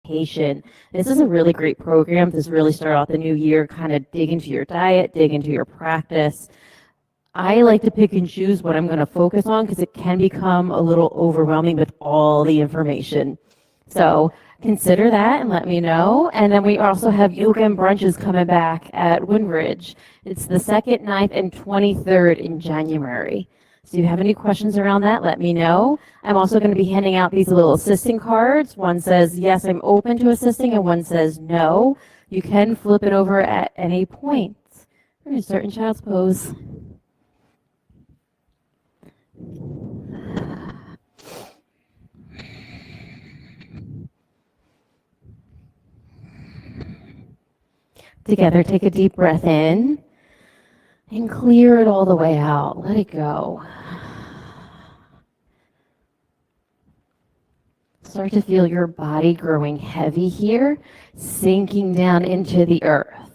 meditation. This is a really great program to really start off the new year, kind of dig into your diet, dig into your practice. I like to pick and choose what I'm going to focus on because it can become a little overwhelming with all the information. So consider that and let me know. And then we also have yoga and brunches coming back at Windridge. It's the 2nd, 9th, and 23rd in January. So if you have any questions around that, let me know. I'm also going to be handing out these little assisting cards. One says, yes, I'm open to assisting, and one says, no. You can flip it over at any point. We're going to start in child's pose. Together, take a deep breath in and clear it all the way out. Let it go. Start to feel your body growing heavy here, sinking down into the earth.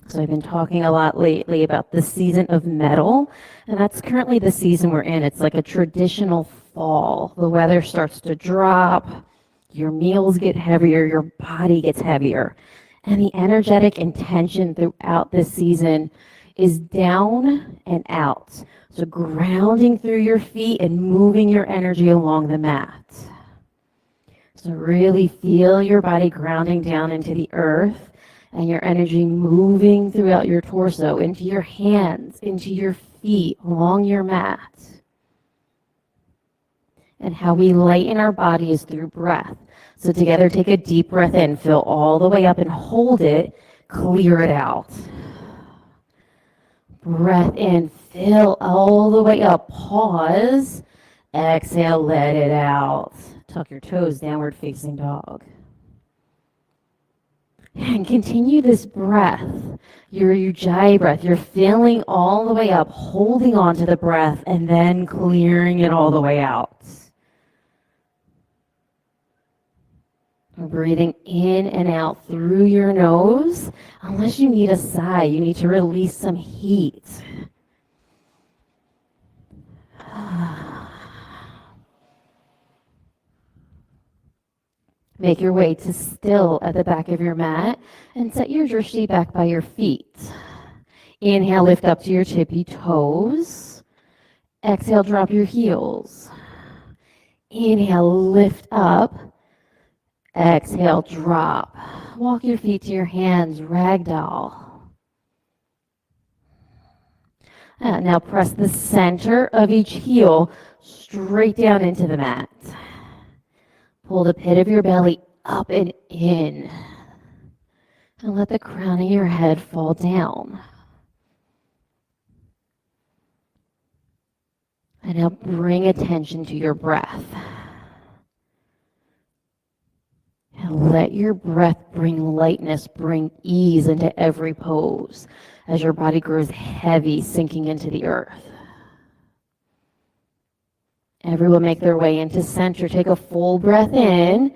So I've been talking a lot lately about the season of metal, and that's currently the season we're in. It's like a traditional fall. The weather starts to drop, your meals get heavier, your body gets heavier. And the energetic intention throughout this season is down and out. So grounding through your feet and moving your energy along the mat. So really feel your body grounding down into the earth and your energy moving throughout your torso, into your hands, into your feet, along your mat. And how we lighten our bodies through breath. So together, take a deep breath in, fill all the way up and hold it, clear it out. Breath in, fill all the way up, pause, exhale, let it out. Tuck your toes, downward facing dog. And continue this breath, your ujjayi breath. You're filling all the way up, holding on to the breath, and then clearing it all the way out. We're breathing in and out through your nose. Unless you need a sigh, you need to release some heat. Make your way to still at the back of your mat and set your drishti back by your feet. Inhale, lift up to your tippy toes. Exhale, drop your heels. Inhale, lift up. Exhale, drop. Walk your feet to your hands, ragdoll. Now press the center of each heel straight down into the mat. Pull the pit of your belly up and in. And let the crown of your head fall down. And now bring attention to your breath. And let your breath bring lightness, bring ease into every pose as your body grows heavy, sinking into the earth. Everyone make their way into center. Take a full breath in.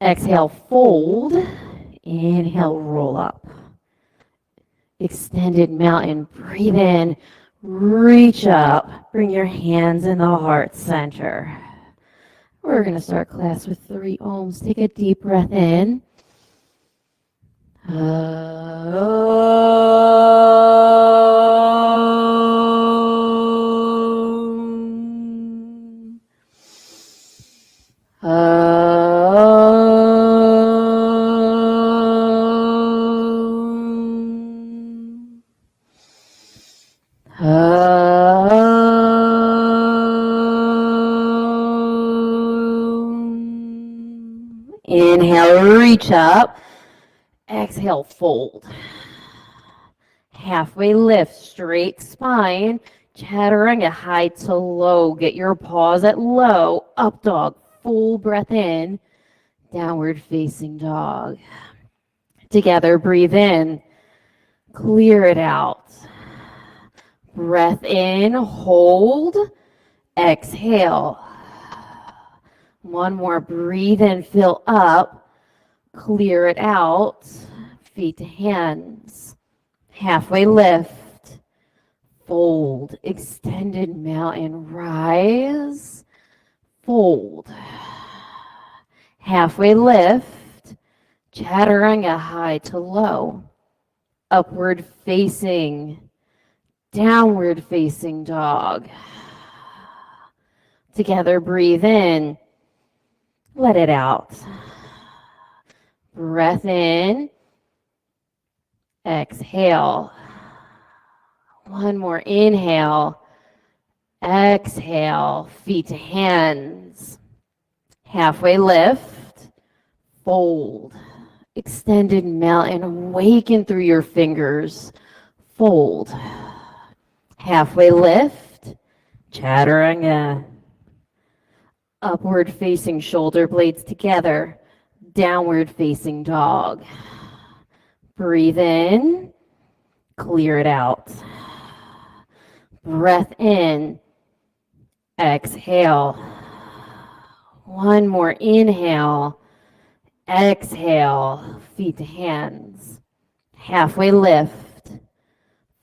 Exhale, fold. Inhale, roll up. Extended mountain. Breathe in. Reach up. Bring your hands in the heart center. We're going to start class with 3 ohms. Take a deep breath in. Inhale, reach up. Exhale, fold. Halfway lift, straight spine. Chaturanga, high to low. Get your paws at low. Up dog, full breath in. Downward facing dog. Together, breathe in. Clear it out. Breath in, hold. Exhale. One more, breathe in, fill up. Clear it out. Feet to hands. Halfway lift. Fold. Extended mountain rise. Fold. Halfway lift, chaturanga high to low. Upward facing, downward facing dog. Together, breathe in, let it out. Breath in, exhale. One more inhale, exhale, feet to hands. Halfway lift, fold. Extended mountain, awaken through your fingers. Fold. Halfway lift, chaturanga. Upward facing shoulder blades together. Downward facing dog. Breathe in, clear it out. Breath in, exhale. One more inhale, exhale, feet to hands. Halfway lift,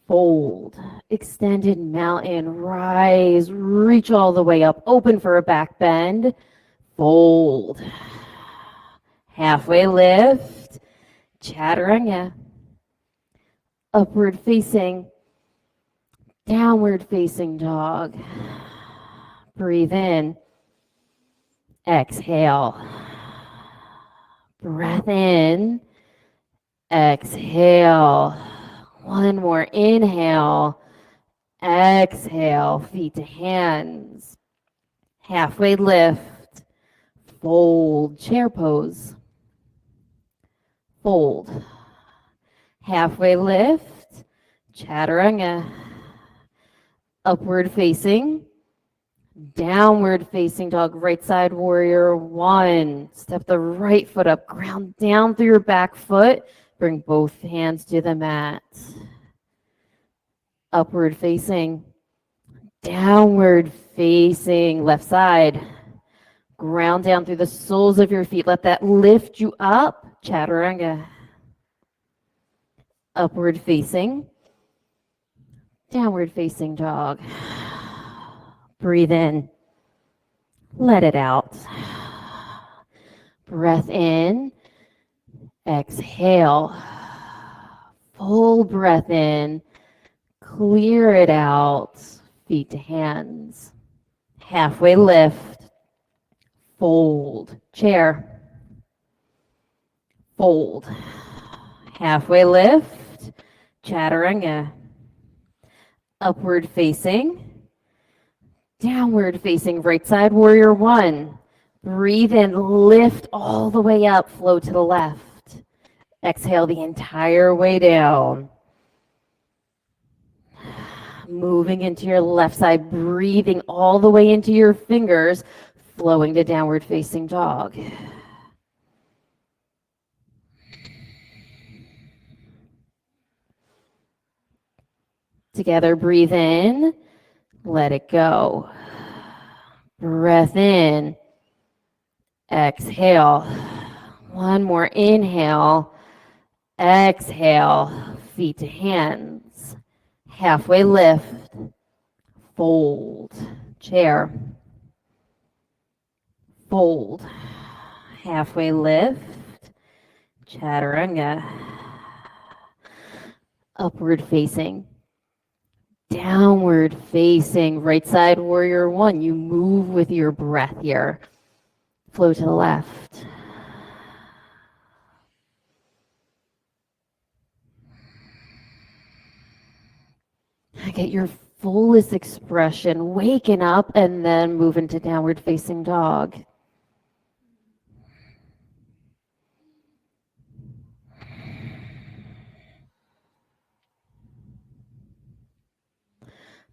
fold, extended mountain, rise, reach all the way up, open for a back bend, fold. Halfway lift, chaturanga. Upward facing, downward facing dog. Breathe in, exhale. Breath in, exhale. One more inhale, exhale, feet to hands. Halfway lift, fold, chair pose. Fold. Halfway lift, chaturanga. Upward facing, downward facing dog, right side warrior one. Step the right foot up, ground down through your back foot. Bring both hands to the mat. Upward facing, downward facing, left side. Ground down through the soles of your feet. Let that lift you up. Chaturanga. Upward facing, downward facing dog. Breathe in. Let it out. Breath in. Exhale. Full breath in. Clear it out. Feet to hands. Halfway lift. Fold. Chair. Fold. Halfway lift. Chaturanga. Upward facing. Downward facing, right side warrior one. Breathe in, lift all the way up, flow to the left. Exhale the entire way down. Moving into your left side, breathing all the way into your fingers, flowing to downward facing dog. Together, breathe in, let it go. Breath in, exhale. One more inhale, exhale, feet to hands. Halfway lift, fold, chair. Fold, halfway lift, chaturanga. Upward facing. Downward facing, right side warrior one. You move with your breath here. Flow to the left. Get your fullest expression, waking up and then move into downward facing dog.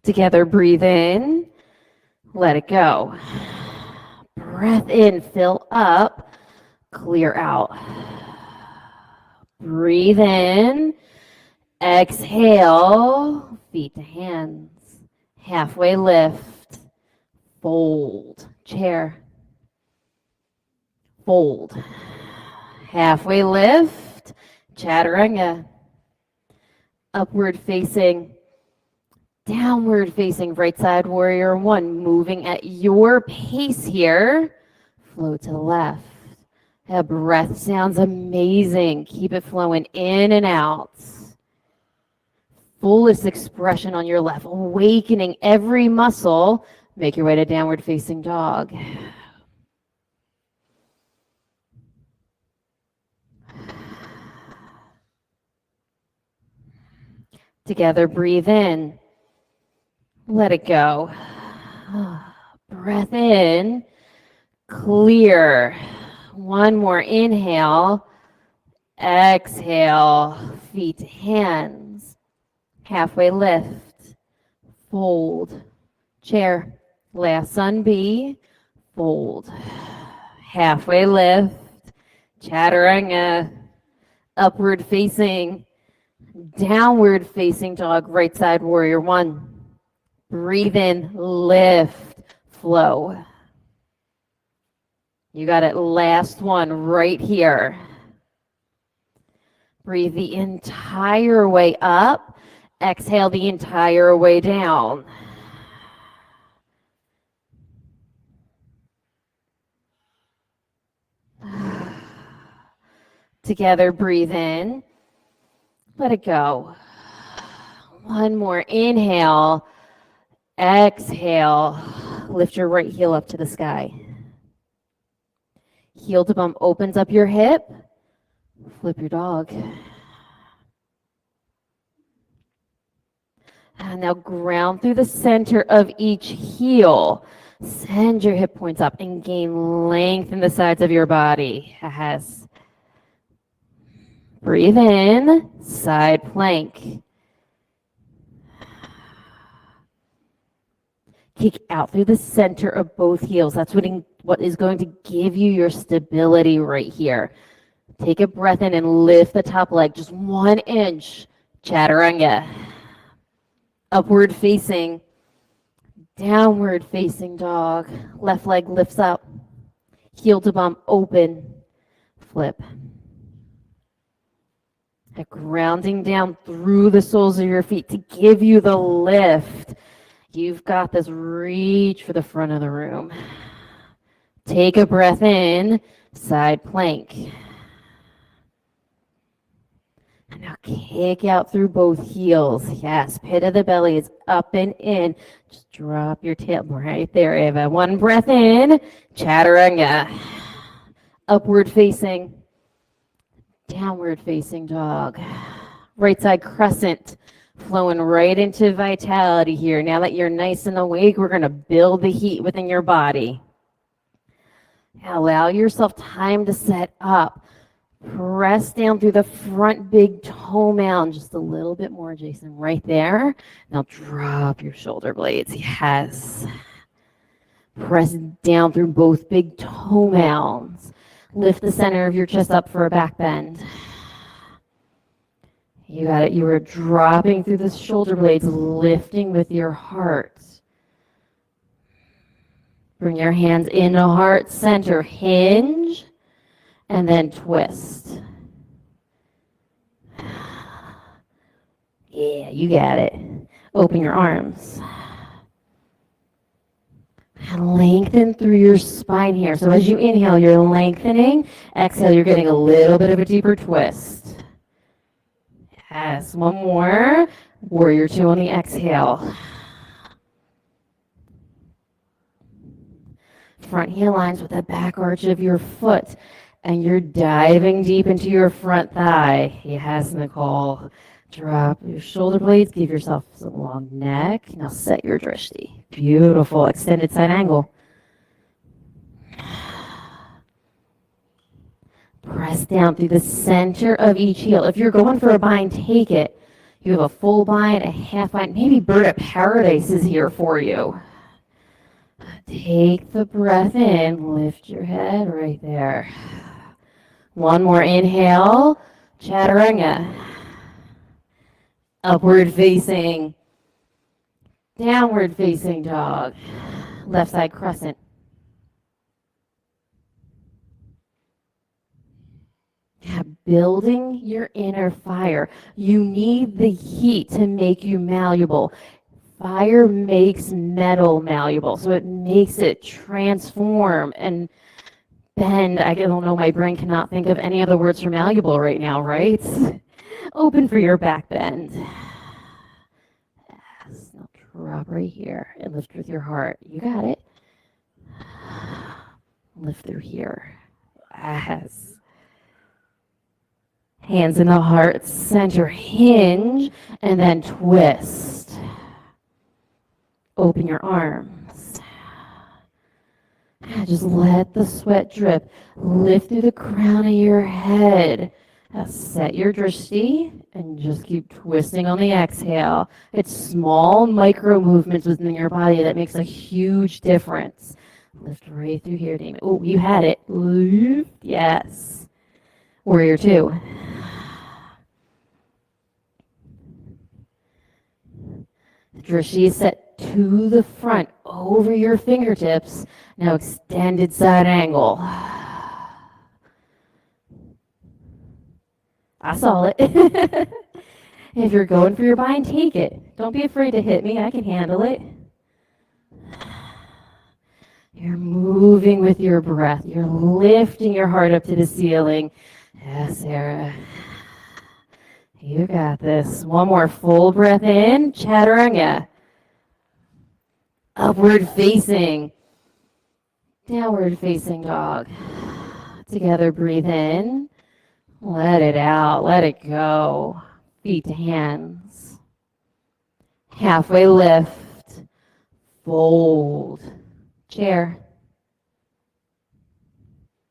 Together, breathe in, let it go. Breath in, fill up, clear out. Breathe in, exhale, feet to hands. Halfway lift, fold, chair. Fold. Halfway lift, chaturanga. Upward facing, downward facing, right side warrior one. Moving at your pace here. Flow to the left. That breath sounds amazing. Keep it flowing in and out. Fullest expression on your left, awakening every muscle. Make your way to downward facing dog. Together, breathe in. Let it go. Breath in. Clear. One more inhale. Exhale. Feet to hands. Halfway lift. Fold. Chair. Last sun B. Fold. Halfway lift. Chaturanga. Upward facing. Downward facing dog. Right side warrior one. Breathe in. Lift. Flow. You got it. Last one right here. Breathe the entire way up. Exhale the entire way down. Together, breathe in. Let it go. One more inhale. Exhale. Lift your right heel up to the sky. Heel to bum opens up your hip. Flip your dog. And now ground through the center of each heel. Send your hip points up and gain length in the sides of your body. Yes. Breathe in, side plank. Kick out through the center of both heels. That's what is going to give you your stability right here. Take a breath in and lift the top leg just 1 inch. Chaturanga. Upward facing. Downward facing dog. Left leg lifts up. Heel to bum open. Flip. And grounding down through the soles of your feet to give you the lift. You've got this. Reach for the front of the room. Take a breath in. Side plank. And now kick out through both heels. Yes, pit of the belly is up and in. Just drop your tail right there, Eva. One breath in. Chaturanga. Upward facing. Downward facing dog. Right side crescent. Flowing right into vitality here. Now that you're nice and awake, we're going to build the heat within your body. Allow yourself time to set up. Press down through the front big toe mound. Just a little bit more, Jason, right there. Now drop your shoulder blades. Yes. Press down through both big toe mounds. Lift the center of your chest up for a back bend. You got it. You are dropping through the shoulder blades, lifting with your heart. Bring your hands into heart center. Hinge. And then twist. Yeah, you got it. Open your arms. And lengthen through your spine here. So as you inhale, you're lengthening. Exhale, you're getting a little bit of a deeper twist. Yes, one more. Warrior two on the exhale. Front heel lines with the back arch of your foot. And you're diving deep into your front thigh. Yes, Nicole. Drop your shoulder blades. Give yourself some long neck. Now set your drishti. Beautiful. Extended side angle. Press down through the center of each heel. If you're going for a bind, take it. You have a full bind, a half bind. Maybe bird of paradise is here for you. Take the breath in. Lift your head right there. One more inhale. Chaturanga. Upward facing. Downward facing dog. Left side crescent. Building your inner fire. You need the heat to make you malleable. Fire makes metal malleable, so it makes it transform and bend. I don't know, my brain cannot think of any other words for malleable right now, right? Open for your back bend. Yes. Now drop right here and lift with your heart. You got it. Lift through here. Yes. Hands in the heart center, hinge, and then twist. Open your arms. Just let the sweat drip. Lift through the crown of your head. Now set your drishti and just keep twisting on the exhale. It's small micro movements within your body that makes a huge difference. Lift right through here, Damon. Oh, you had it. Lift. Yes. Warrior two. Drishti is set to the front over your fingertips. Now extended side angle. I saw it. If you're going for your bind, take it. Don't be afraid to hit me. I can handle it. You're moving with your breath. You're lifting your heart up to the ceiling. Yes, Sarah. You got this. One more full breath in. Chaturanga. Upward facing. Downward facing dog. Together, breathe in. Let it out. Let it go. Feet to hands. Halfway lift. Fold. Chair.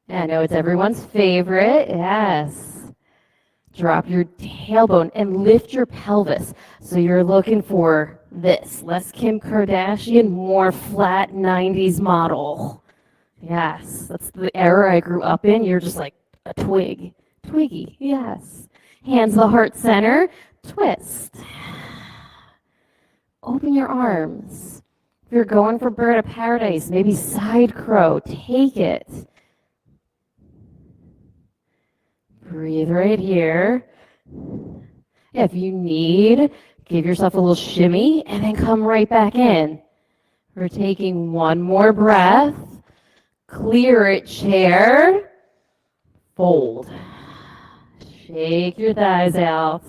I know it's everyone's favorite. Yes. Drop your tailbone and lift your pelvis. So you're looking for this. Less Kim Kardashian, more flat 90s model. Yes. That's the era I grew up in. You're just like a twig. Twiggy. Yes. Hands the heart center. Twist. Open your arms. If you're going for bird of paradise, maybe side crow, take it. Breathe right here. If you need, give yourself a little shimmy and then come right back in. We're taking one more breath. Clear it, chair. Fold. Shake your thighs out.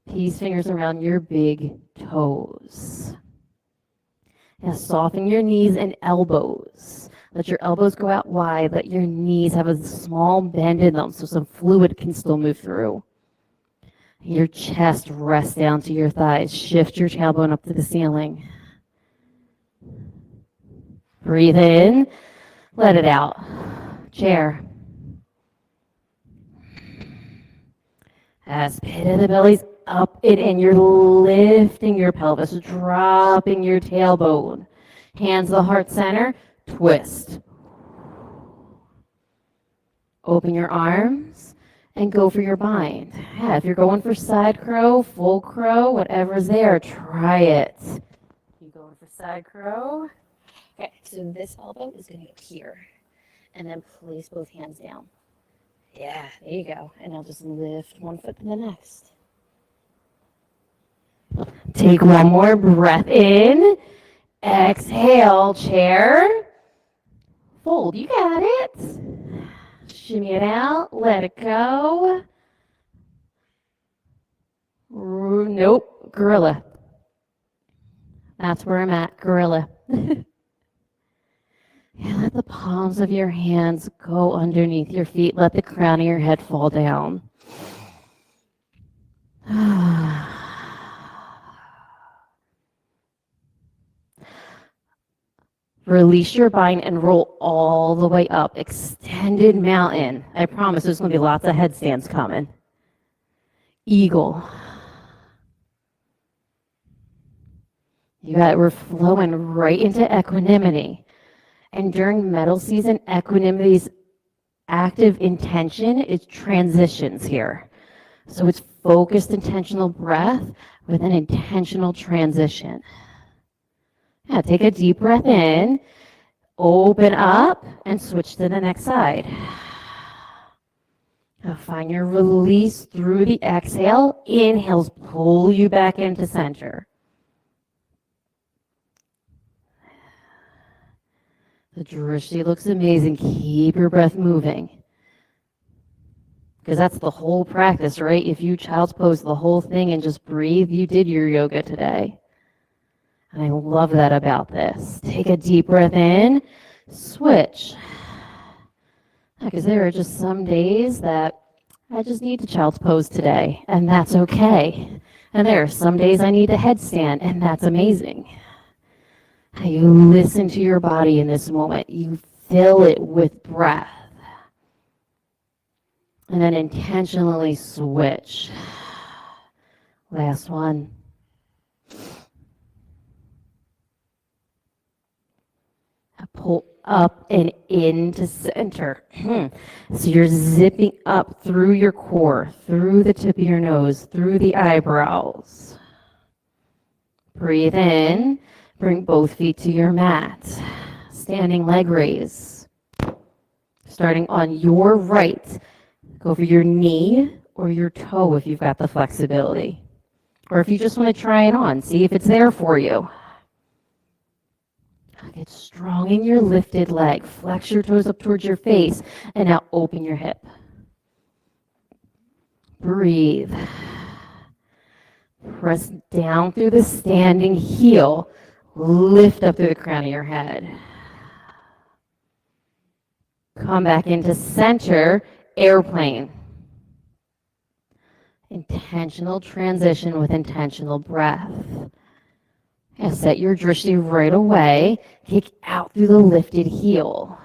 Peace fingers around your big toes. Now soften your knees and elbows. Let your elbows go out wide. Let your knees have a small bend in them so some fluid can still move through. Your chest rests down to your thighs. Shift your tailbone up to the ceiling. Breathe in. Let it out. Chair. As pit of the belly's up and in, you're lifting your pelvis, dropping your tailbone. Hands to the heart center, twist. Open your arms and go for your bind. Yeah, if you're going for side crow, full crow, whatever's there, try it. You going for side crow? Okay, so this elbow is going to go here. And then place both hands down. Yeah, there you go. And I'll just lift one foot to the next. Take one more breath in. Exhale, chair. Fold. You got it. Shimmy it out. Let it go. Nope. Gorilla. That's where I'm at. Gorilla. Yeah, let the palms of your hands go underneath your feet. Let the crown of your head fall down. Release your bind and roll all the way up. Extended mountain. I promise there's going to be lots of headstands coming. Eagle. You got it. We're flowing right into equanimity. And during metal season, equanimity's active intention is transitions here. So it's focused intentional breath with an intentional transition. Yeah, take a deep breath in, open up, and switch to the next side. Now find your release through the exhale. Inhales pull you back into center. The drishti looks amazing. Keep your breath moving. Because that's the whole practice, right? If you child's pose the whole thing and just breathe, you did your yoga today. And I love that about this. Take a deep breath in, switch. Because there are just some days that I just need to child's pose today, and that's okay. And there are some days I need a headstand, and that's amazing. You listen to your body in this moment. You fill it with breath. And then intentionally switch. Last one. Pull up and into center. So you're zipping up through your core, through the tip of your nose, through the eyebrows. Breathe in. Bring both feet to your mat. Standing leg raise. Starting on your right. Go for your knee or your toe if you've got the flexibility. Or if you just want to try it on, see if it's there for you. Get strong in your lifted leg. Flex your toes up towards your face. And now open your hip. Breathe. Press down through the standing heel. Lift up through the crown of your head. Come back into center. Airplane. Intentional transition with intentional breath. And set your drishti right away. Kick out through the lifted heel.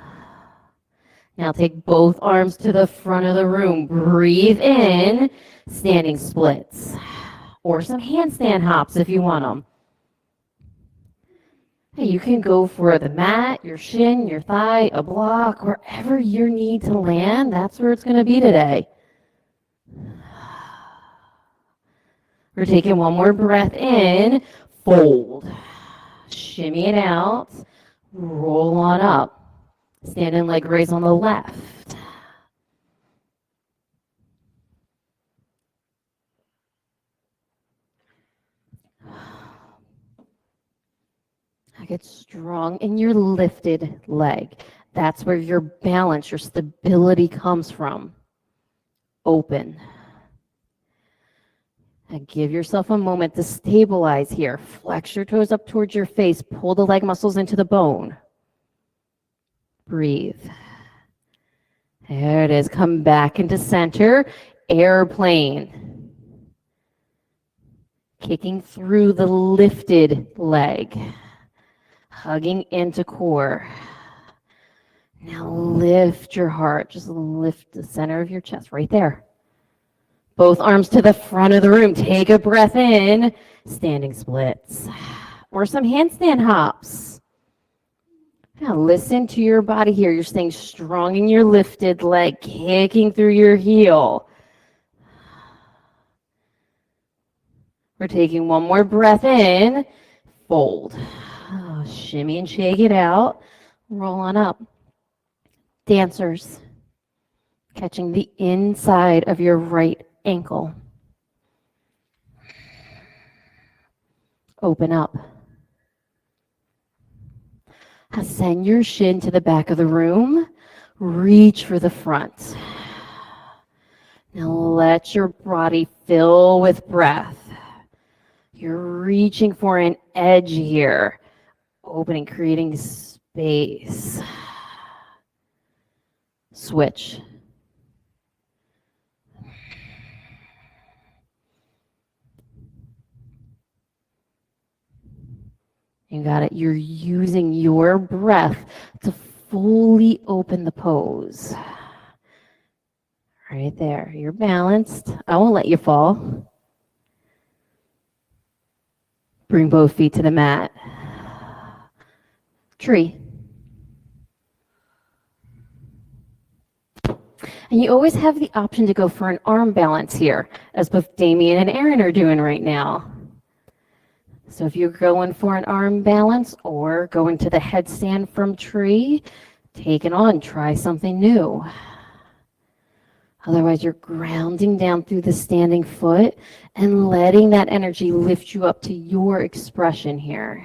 Now take both arms to the front of the room. Breathe in, standing splits. Or some handstand hops if you want them. Hey, you can go for the mat, your shin, your thigh, a block, wherever you need to land. That's where it's going to be today. We're taking one more breath in. Fold. Shimmy it out. Roll on up. Standing leg raise on the left. Get strong in your lifted leg. That's where your balance, your stability comes from. Open. And give yourself a moment to stabilize here. Flex your toes up towards your face. Pull the leg muscles into the bone. Breathe. There it is. Come back into center. Airplane. Kicking through the lifted leg. Hugging into core. Now lift your heart. Just lift the center of your chest right there. Both arms to the front of the room. Take a breath in. Standing splits. Or some handstand hops. Now listen to your body here. You're staying strong in your lifted leg. Kicking through your heel. We're taking one more breath in. Fold. Shimmy and shake it out. Roll on up. Dancers. Catching the inside of your right ankle. Open up. Send your shin to the back of the room. Reach for the front. Now let your body fill with breath. You're reaching for an edge here. Opening, creating space. Switch. You got it. You're using your breath to fully open the pose. Right there. You're balanced. I won't let you fall. Bring both feet to the mat. Tree. And you always have the option to go for an arm balance here, as both Damien and Aaron are doing right now. So if you're going for an arm balance or going to the headstand from tree, take it on. Try something new. Otherwise, you're grounding down through the standing foot and letting that energy lift you up to your expression here.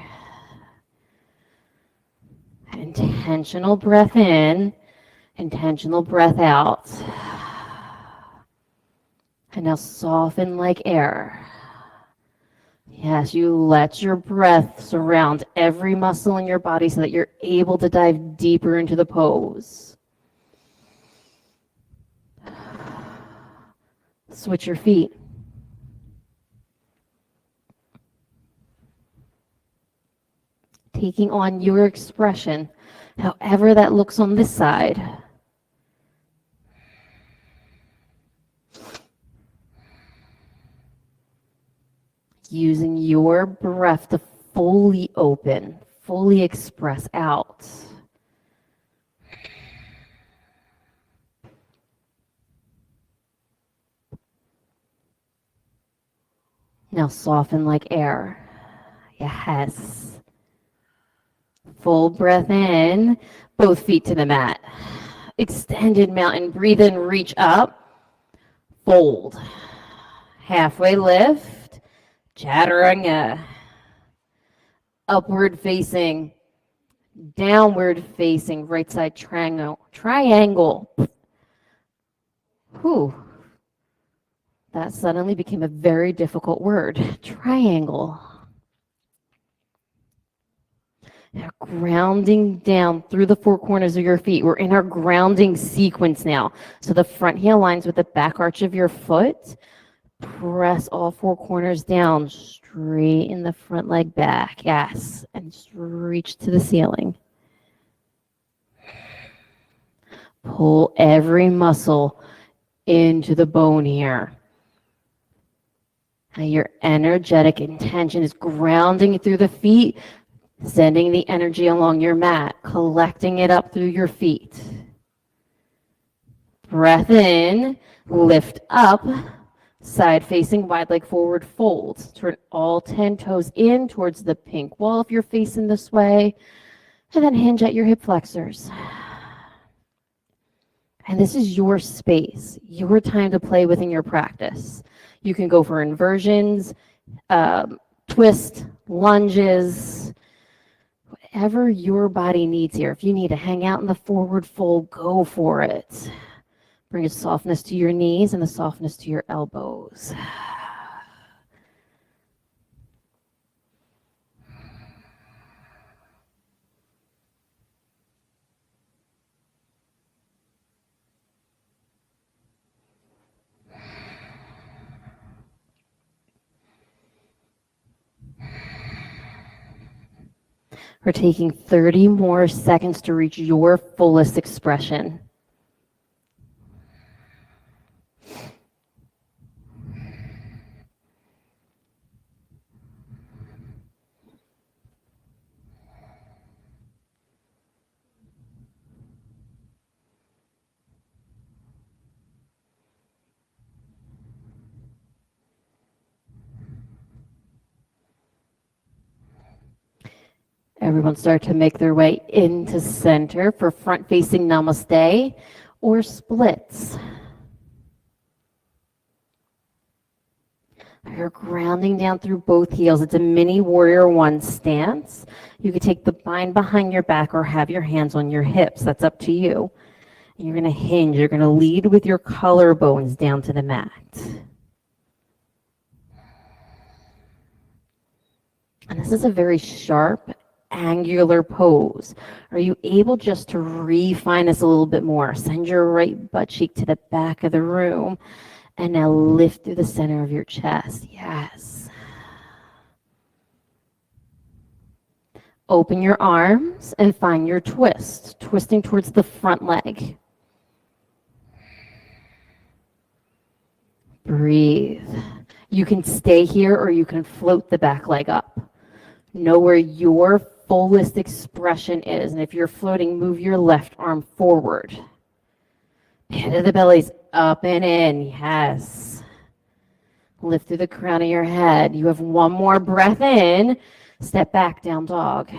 Intentional breath in, intentional breath out. And now soften like air. Yes, you let your breath surround every muscle in your body so that you're able to dive deeper into the pose. Switch your feet. Taking on your expression, however that looks on this side. Using your breath to fully open, fully express out. Now soften like air. Yes. Full breath in, both feet to the mat. Extended mountain, breathe in, reach up, fold. Halfway lift, chaturanga. Upward facing, downward facing, right side triangle. Whew. That suddenly became a very difficult word. Triangle. Now grounding down through the four corners of your feet. We're in our grounding sequence now. So the front heel lines with the back arch of your foot. Press all four corners down, straighten the front leg back. Yes. And just reach to the ceiling. Pull every muscle into the bone here. Now your energetic intention is grounding through the feet, sending the energy along your mat, collecting it up through your feet. Breath in, lift up, side facing wide leg forward fold. Turn all 10 toes in towards the pink wall if you're facing this way, and then hinge at your hip flexors. And this is your space, your time to play within your practice. You can go for inversions, twist, lunges, whatever your body needs here. If you need to hang out in the forward fold, go for it. Bring a softness to your knees and a softness to your elbows. We're taking 30 more seconds to reach your fullest expression. Everyone start to make their way into center for front-facing namaste or splits. You're grounding down through both heels. It's a mini warrior one stance. You could take the bind behind your back or have your hands on your hips. That's up to you. You're going to hinge. You're going to lead with your collarbones down to the mat. And this is a very sharp, angular pose. Are you able just to refine this a little bit more? Send your right butt cheek to the back of the room. And now lift through the center of your chest. Yes. Open your arms and find your twist, twisting towards the front leg. Breathe. You can stay here or you can float the back leg up. Know where your fullest expression is. And if you're floating, move your left arm forward. Pit of the belly's up and in. Yes. Lift through the crown of your head. You have one more breath in. Step back, down dog.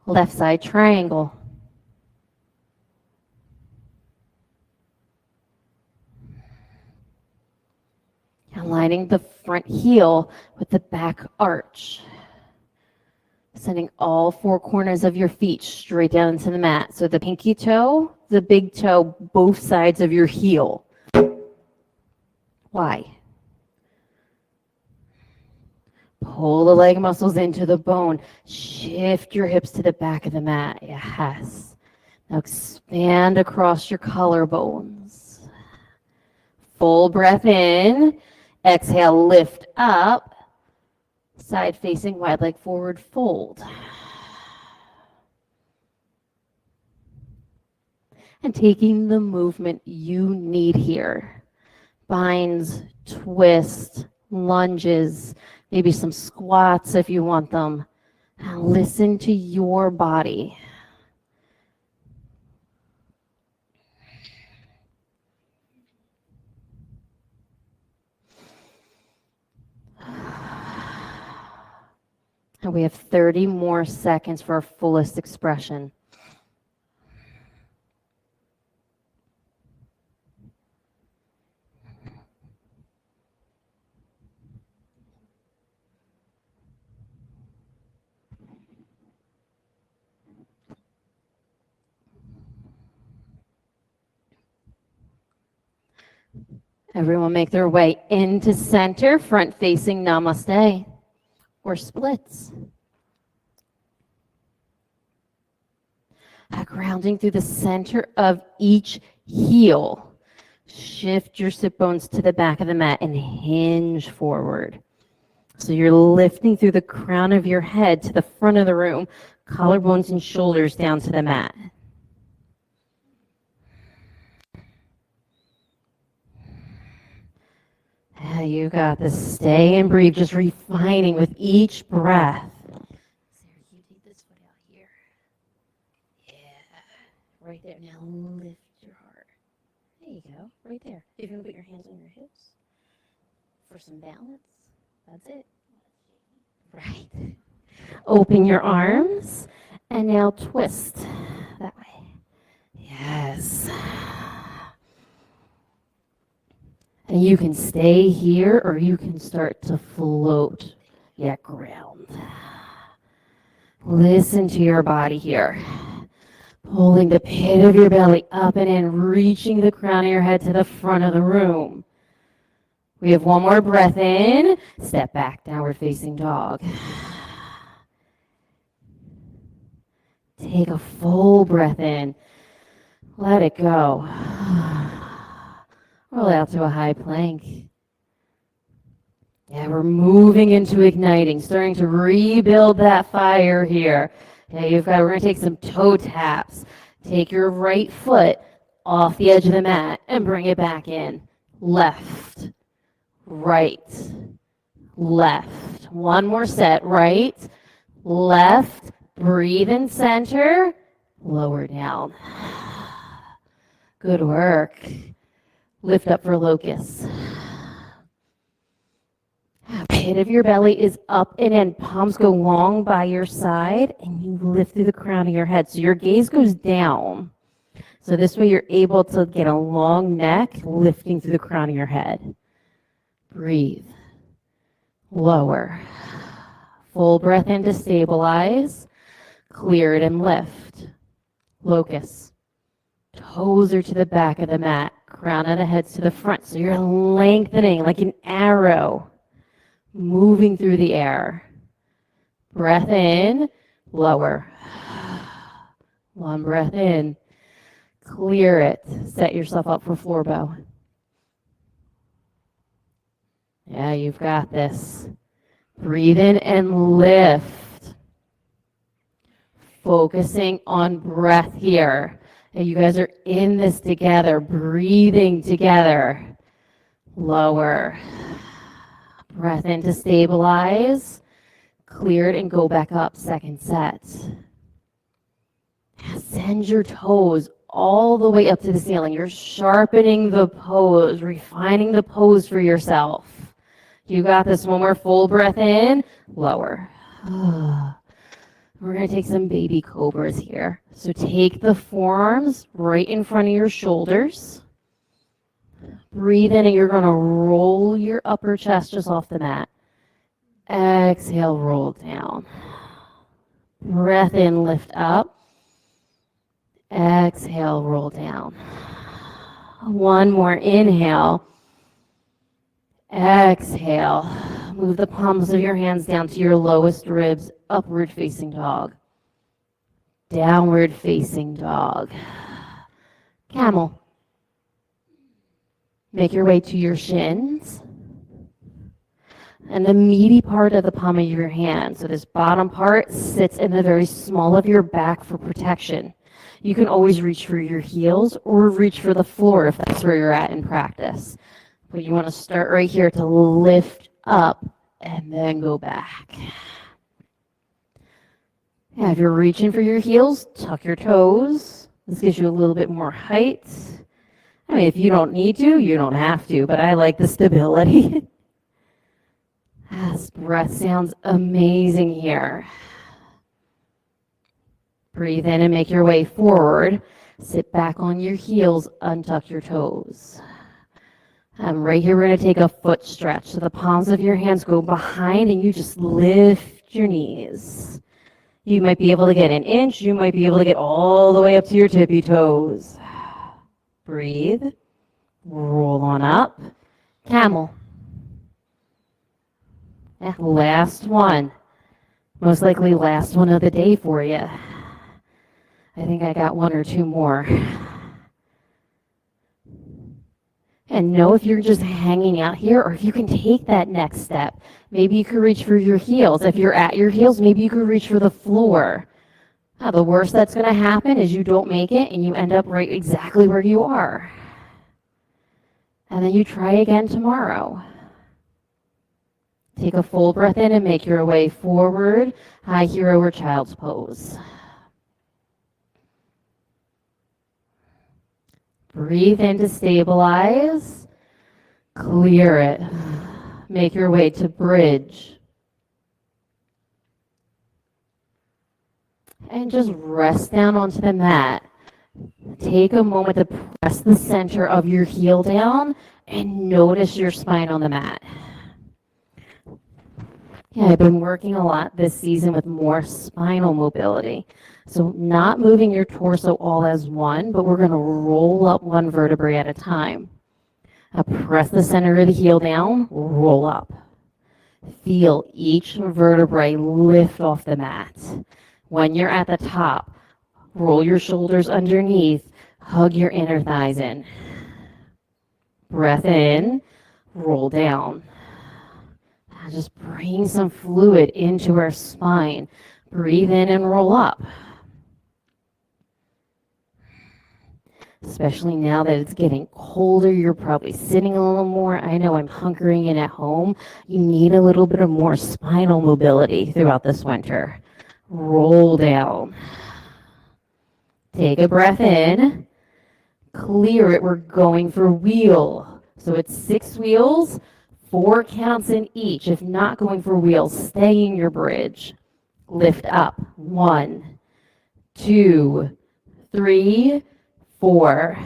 Left side triangle. Aligning the front heel with the back arch. Sending all four corners of your feet straight down into the mat. So the pinky toe, the big toe, both sides of your heel. Why? Pull the leg muscles into the bone. Shift your hips to the back of the mat. Yes. Now expand across your collarbones. Full breath in. Exhale, lift up. Side facing wide leg forward fold. And taking the movement you need here. Binds, twists, lunges, maybe some squats if you want them. Now listen to your body. And we have 30 more seconds for our fullest expression. Everyone make their way into center, front facing namaste or splits. Grounding through the center of each heel. Shift your sit bones to the back of the mat and hinge forward. So you're lifting through the crown of your head to the front of the room, collarbones and shoulders down to the mat. You got this. Stay and breathe, just refining with each breath. Sarah, you take this foot out here. Yeah, right there. Now lift your heart. There you go, right there. If you want to put your hands on your hips for some balance, that's it. Right. Open your arms and now twist that way. Yes. And you can stay here or you can start to float. Yeah, ground. Listen to your body here. Pulling the pit of your belly up and in, reaching the crown of your head to the front of the room. We have one more breath in. Step back, downward facing dog. Take a full breath in. Let it go. Roll out to a high plank. Yeah, we're moving into igniting, starting to rebuild that fire here. Okay, we're going to take some toe taps. Take your right foot off the edge of the mat and bring it back in. Left, right, left. One more set. Right, left, breathe in center, lower down. Good work. Lift up for locust. Pit of your belly is up and in. Palms go long by your side, and you lift through the crown of your head. So your gaze goes down. So this way you're able to get a long neck, lifting through the crown of your head. Breathe. Lower. Full breath in to stabilize. Clear it and lift. Locust. Toes are to the back of the mat. Crown of the head's to the front. So you're lengthening like an arrow, moving through the air. Breath in, lower. One breath in. Clear it. Set yourself up for floor bow. Yeah, you've got this. Breathe in and lift. Focusing on breath here. And you guys are in this together, breathing together. Lower. Breath in to stabilize. Clear it and go back up. Second set. Send your toes all the way up to the ceiling. You're sharpening the pose, refining the pose for yourself. You got this. One more full breath in. Lower. We're going to take some baby cobras here. So take the forearms right in front of your shoulders. Breathe in and you're going to roll your upper chest just off the mat. Exhale, roll down. Breath in, lift up. Exhale, roll down. One more inhale. Exhale. Move the palms of your hands down to your lowest ribs, upward facing dog. Downward facing dog. Camel. Make your way to your shins. And the meaty part of the palm of your hand, so this bottom part sits in the very small of your back for protection. You can always reach for your heels or reach for the floor if that's where you're at in practice. But you want to start right here to lift up and then go back. Yeah, if you're reaching for your heels, tuck your toes. This gives you a little bit more height. I mean, if you don't need to, you don't have to, but I like the stability. This breath sounds amazing here. Breathe in and make your way forward. Sit back on your heels, untuck your toes. Right here, we're going to take a foot stretch. So the palms of your hands go behind and you just lift your knees. You might be able to get an inch. You might be able to get all the way up to your tippy toes. Breathe. Roll on up. Camel. Last one. Most likely last one of the day for you. I think I got one or two more. And know if you're just hanging out here or if you can take that next step. Maybe you could reach for your heels. If you're at your heels, maybe you could reach for the floor. The worst that's going to happen is you don't make it and you end up right exactly where you are. And then you try again tomorrow. Take a full breath in and make your way forward, high hero or child's pose. Breathe in to stabilize. Clear it. Make your way to bridge. And just rest down onto the mat. Take a moment to press the center of your heel down and notice your spine on the mat. Yeah, I've been working a lot this season with more spinal mobility. So not moving your torso all as one, but we're going to roll up one vertebrae at a time. Now press the center of the heel down, roll up. Feel each vertebrae lift off the mat. When you're at the top, roll your shoulders underneath, hug your inner thighs in. Breath in, roll down. Just bring some fluid into our spine. Breathe in and roll up. Especially now that it's getting colder, you're probably sitting a little more. I know I'm hunkering in at home. You need a little bit of more spinal mobility throughout this winter. Roll down. Take a breath in. Clear it. We're going for wheel. So it's 6 wheels. 4 counts in each. If not going for wheels, stay in your bridge. Lift up. 1, 2, 3, 4.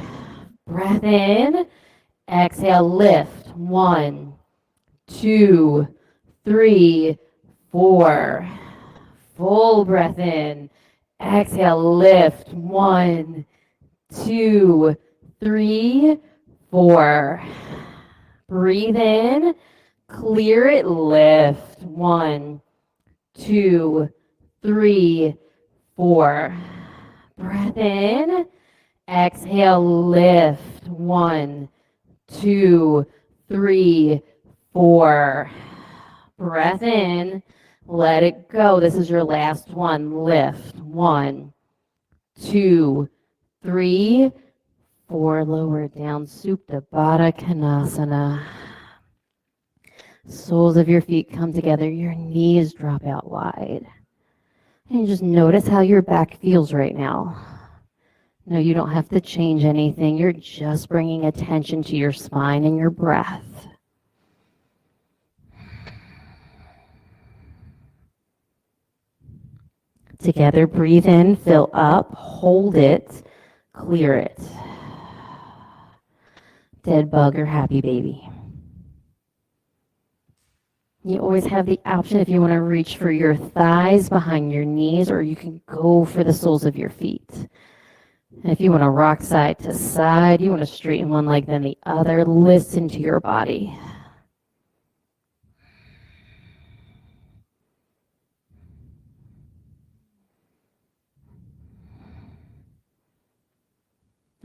Breath in. Exhale, lift. 1, 2, 3, 4. Full breath in. Exhale, lift. 1, 2, 3, 4. Breathe in, clear it, lift. 1, 2, 3, 4. Breath in, exhale, lift. 1, 2, 3, 4. Breath in, let it go. This is your last one. Lift. 1, 2, 3, 4. Lower down, Supta Baddha Konasana. Soles of your feet come together. Your knees drop out wide. And just notice how your back feels right now. No, you don't have to change anything. You're just bringing attention to your spine and your breath. Together, breathe in, fill up, hold it, clear it. Dead bug or happy baby. You always have the option if you want to reach for your thighs behind your knees, or you can go for the soles of your feet. And if you want to rock side to side, you want to straighten one leg then the other, listen to your body.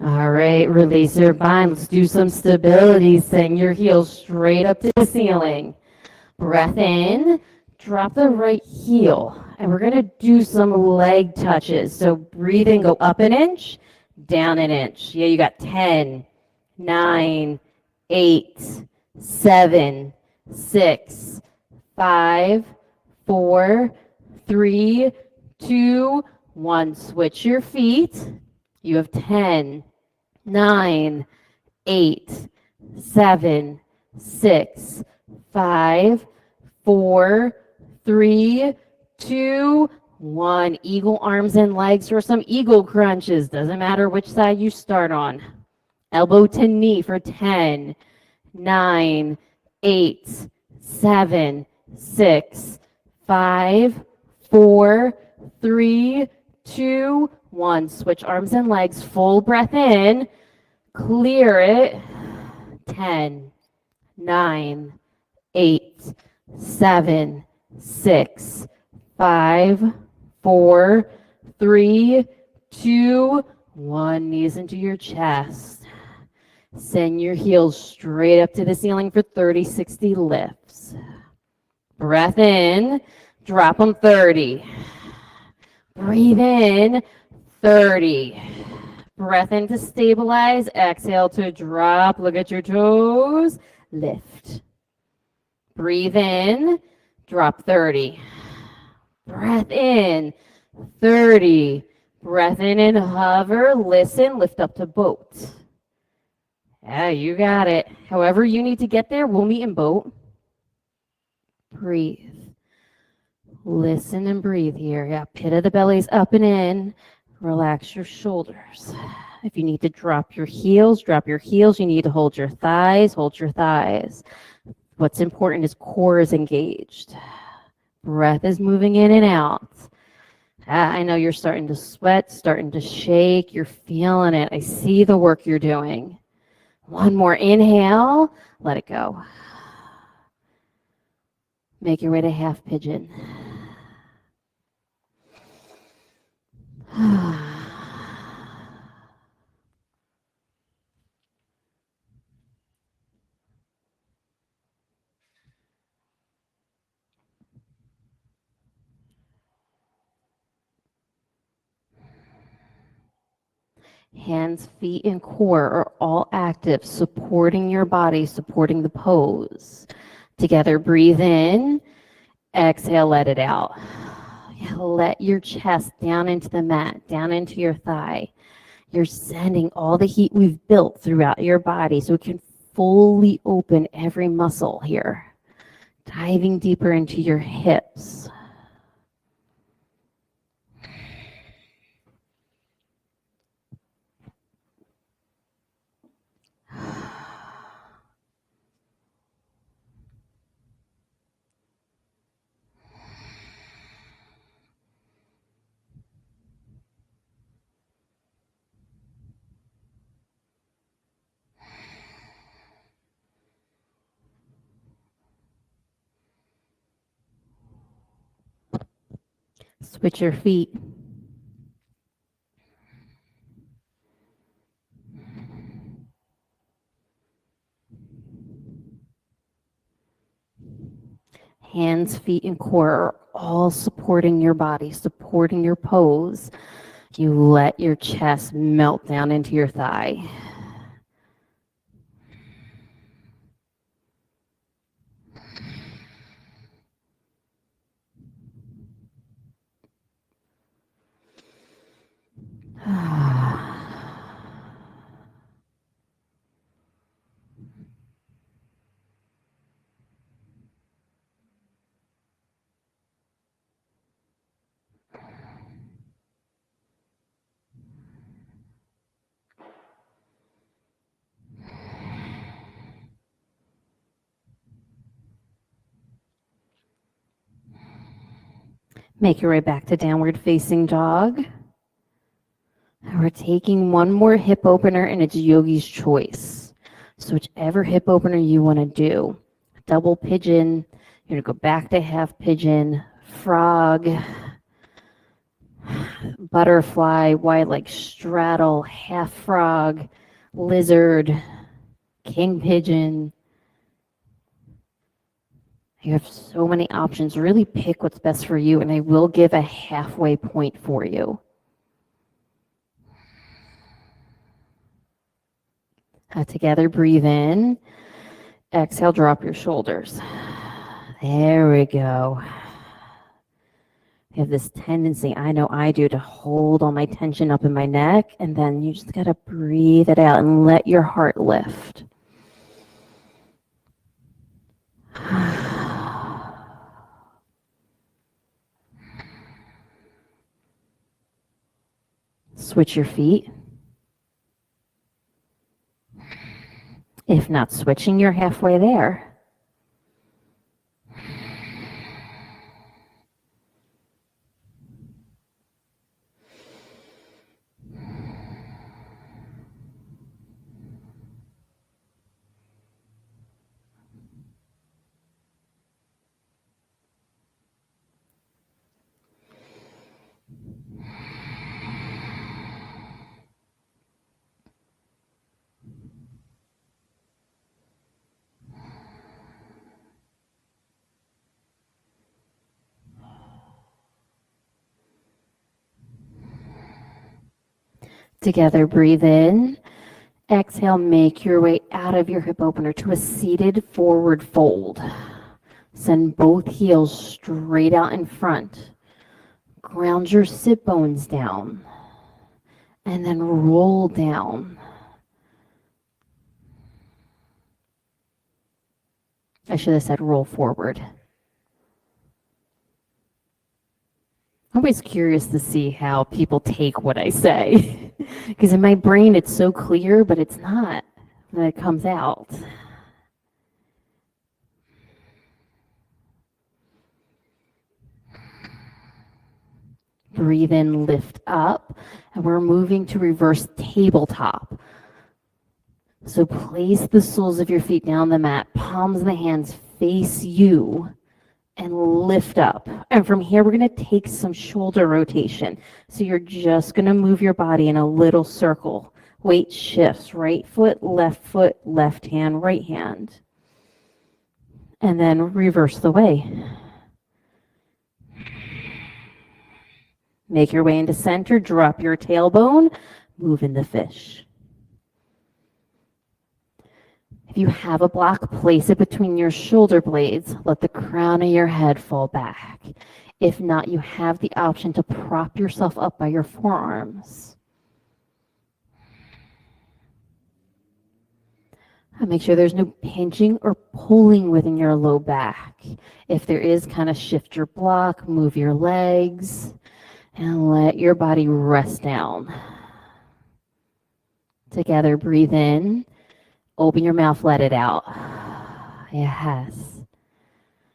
All right, release your bind. Let's do some stability. Send your heels straight up to the ceiling. Breath in, drop the right heel. And we're going to do some leg touches. So breathe in, go up an inch, down an inch. Yeah, you got 10, 9, 8, 7, 6, 5, 4, 3, 2, 1. Switch your feet. You have 10, 9, 8, 7, 6, 5, 4, 3, 2, 1. Eagle arms and legs for some eagle crunches. Doesn't matter which side you start on. Elbow to knee for 10, 9, 8, 7, 6, 5, 4, 3, 2, 1. Switch arms and legs. Full breath in. Clear it. 10, 9, 8, 7, 6, 5, 4, 3, 2, 1. Knees into your chest. Send your heels straight up to the ceiling for 30, 60 lifts. Breath in, drop them 30. Breathe in, 30. Breath in to stabilize, exhale to drop. Look at your toes, lift. Breathe in, drop 30. Breath in, 30. Breath in and hover, listen, lift up to boat. Yeah, you got it. However you need to get there, we'll meet in boat. Breathe. Listen and breathe here. Yeah, pit of the belly's up and in. Relax your shoulders. If you need to drop your heels, drop your heels. You need to hold your thighs, hold your thighs. What's important is core is engaged. Breath is moving in and out. I know you're starting to sweat, starting to shake. You're feeling it. I see the work you're doing. One more inhale. Let it go. Make your way to half pigeon. Hands, feet, and core are all active, supporting your body, supporting the pose. Together, breathe in. Exhale, let it out. Let your chest down into the mat, down into your thigh. You're sending all the heat we've built throughout your body so it can fully open every muscle here. Diving deeper into your hips. Switch your feet. Hands, feet, and core are all supporting your body, supporting your pose. You let your chest melt down into your thigh. Make your way back to downward facing dog. And we're taking one more hip opener, and it's yogi's choice. So whichever hip opener you want to do. Double pigeon, you're going to go back to half pigeon, frog, butterfly, wide leg straddle, half frog, lizard, king pigeon. You have so many options. Really pick what's best for you, and I will give a halfway point for you. Together, breathe in. Exhale, drop your shoulders. There we go. I have this tendency, I know I do, to hold all my tension up in my neck, and then you just got to breathe it out and let your heart lift. Switch your feet. If not switching, you're halfway there. Together, breathe in. Exhale, make your way out of your hip opener to a seated forward fold. Send both heels straight out in front. Ground your sit bones down. And then roll down. I should have said roll forward. I'm always curious to see how people take what I say. Because in my brain it's so clear, but it's not when it comes out. Breathe in, lift up, and we're moving to reverse tabletop. So place the soles of your feet down the mat, palms of the hands face you, and lift up. And from here, we're going to take some shoulder rotation. So you're just going to move your body in a little circle. Weight shifts, right foot, left hand, right hand. And then reverse the way. Make your way into center, drop your tailbone, move into fish. If you have a block, place it between your shoulder blades. Let the crown of your head fall back. If not, you have the option to prop yourself up by your forearms. And make sure there's no pinching or pulling within your low back. If there is, kind of shift your block, move your legs, and let your body rest down. Together, breathe in. Open your mouth, let it out. Yes.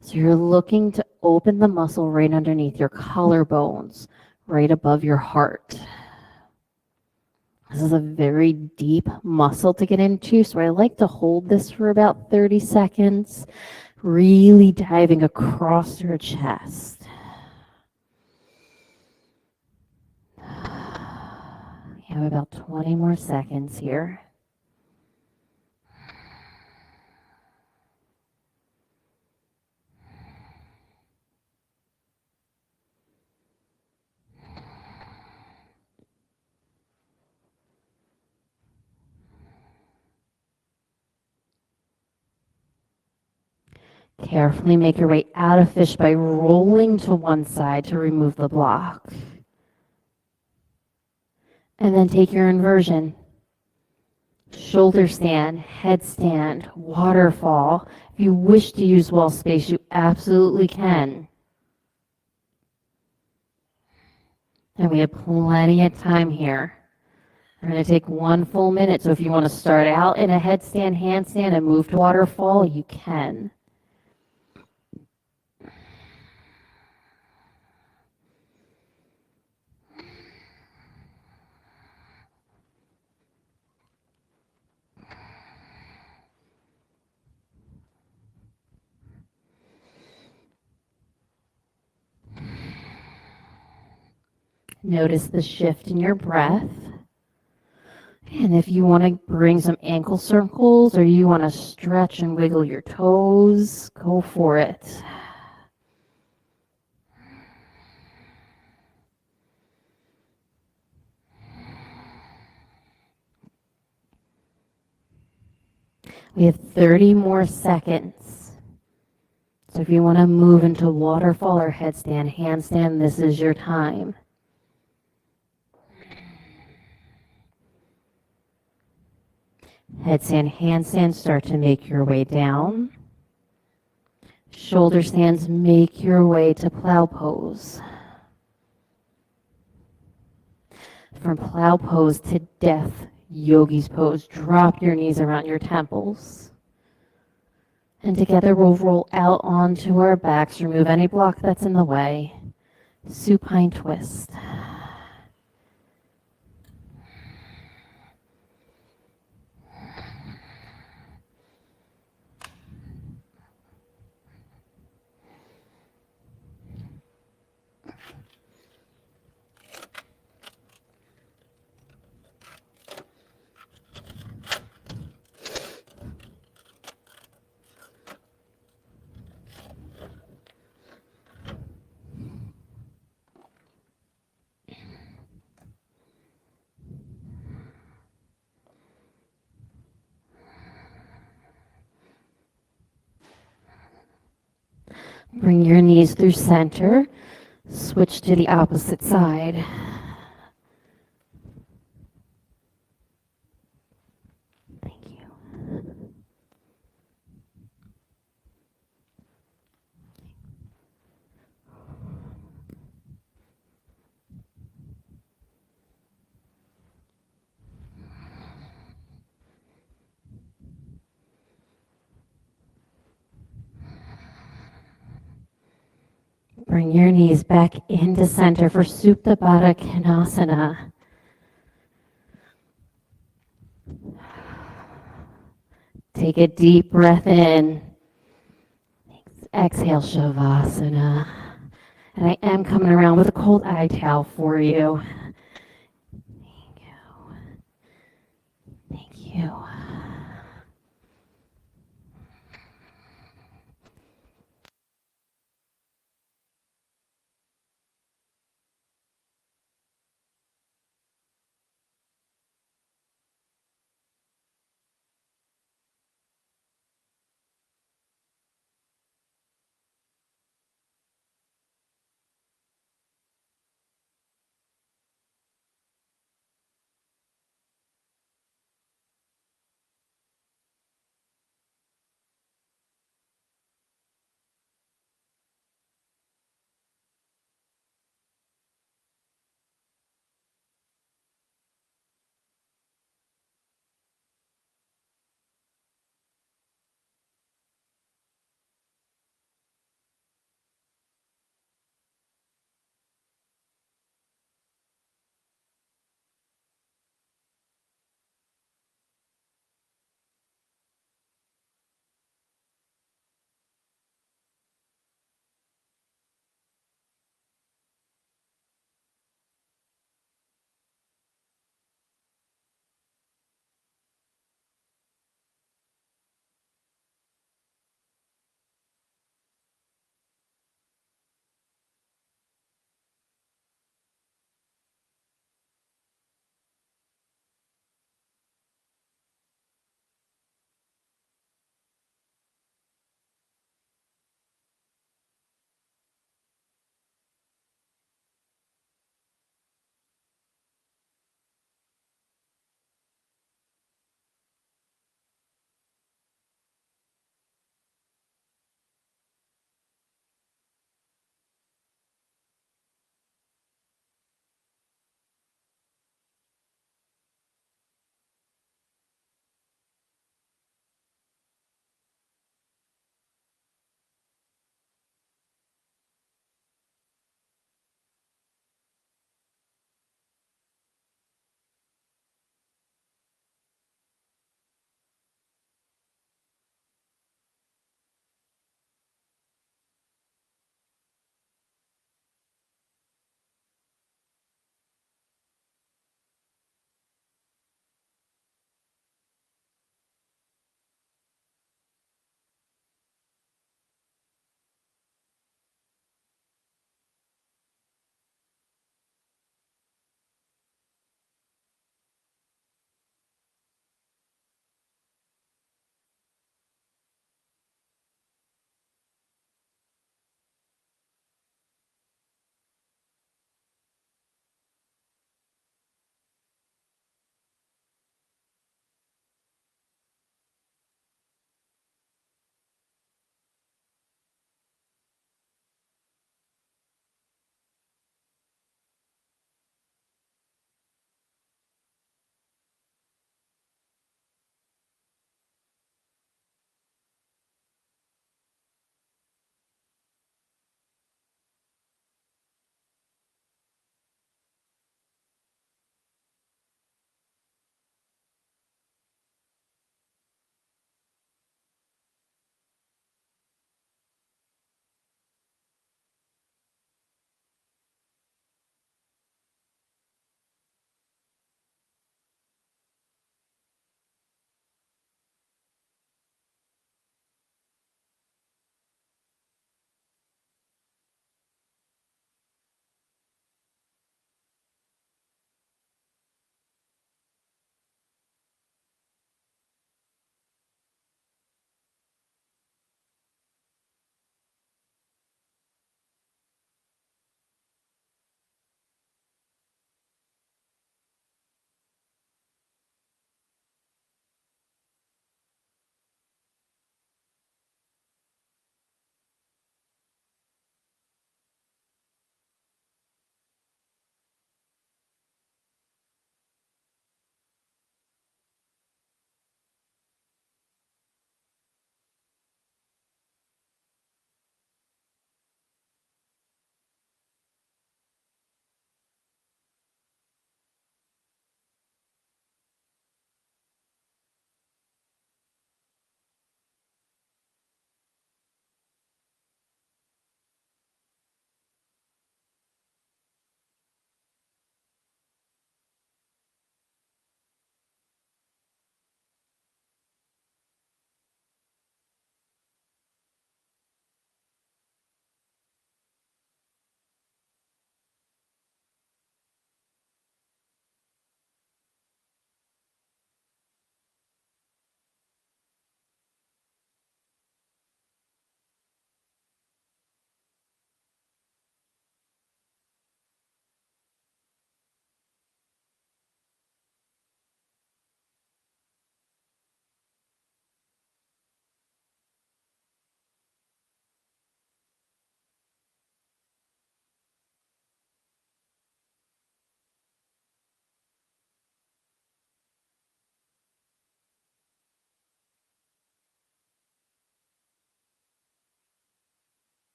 So you're looking to open the muscle right underneath your collarbones, right above your heart. This is a very deep muscle to get into, so I like to hold this for about 30 seconds, really diving across your chest. You have about 20 more seconds here. Carefully make your way out of fish by rolling to one side to remove the block. And then take your inversion. Shoulder stand, headstand, waterfall. If you wish to use wall space, you absolutely can. And we have plenty of time here. We're going to take 1 full minute, so if you want to start out in a headstand, handstand, and move to waterfall, you can. Notice the shift in your breath. And if you want to bring some ankle circles or you want to stretch and wiggle your toes, go for it. We have 30 more seconds. So if you want to move into waterfall or headstand, handstand, this is your time. Headstand, handstand, start to make your way down. Shoulder stands, make your way to plow pose. From plow pose to death yogi's pose, drop your knees around your temples. And together we'll roll out onto our backs, remove any block that's in the way. Supine twist. Bring your knees through center. Switch to the opposite side. Thank you. Bring your knees back into center for Supta Baddha Konasana. Take a deep breath in. Exhale, Shavasana. And I am coming around with a cold eye towel for you.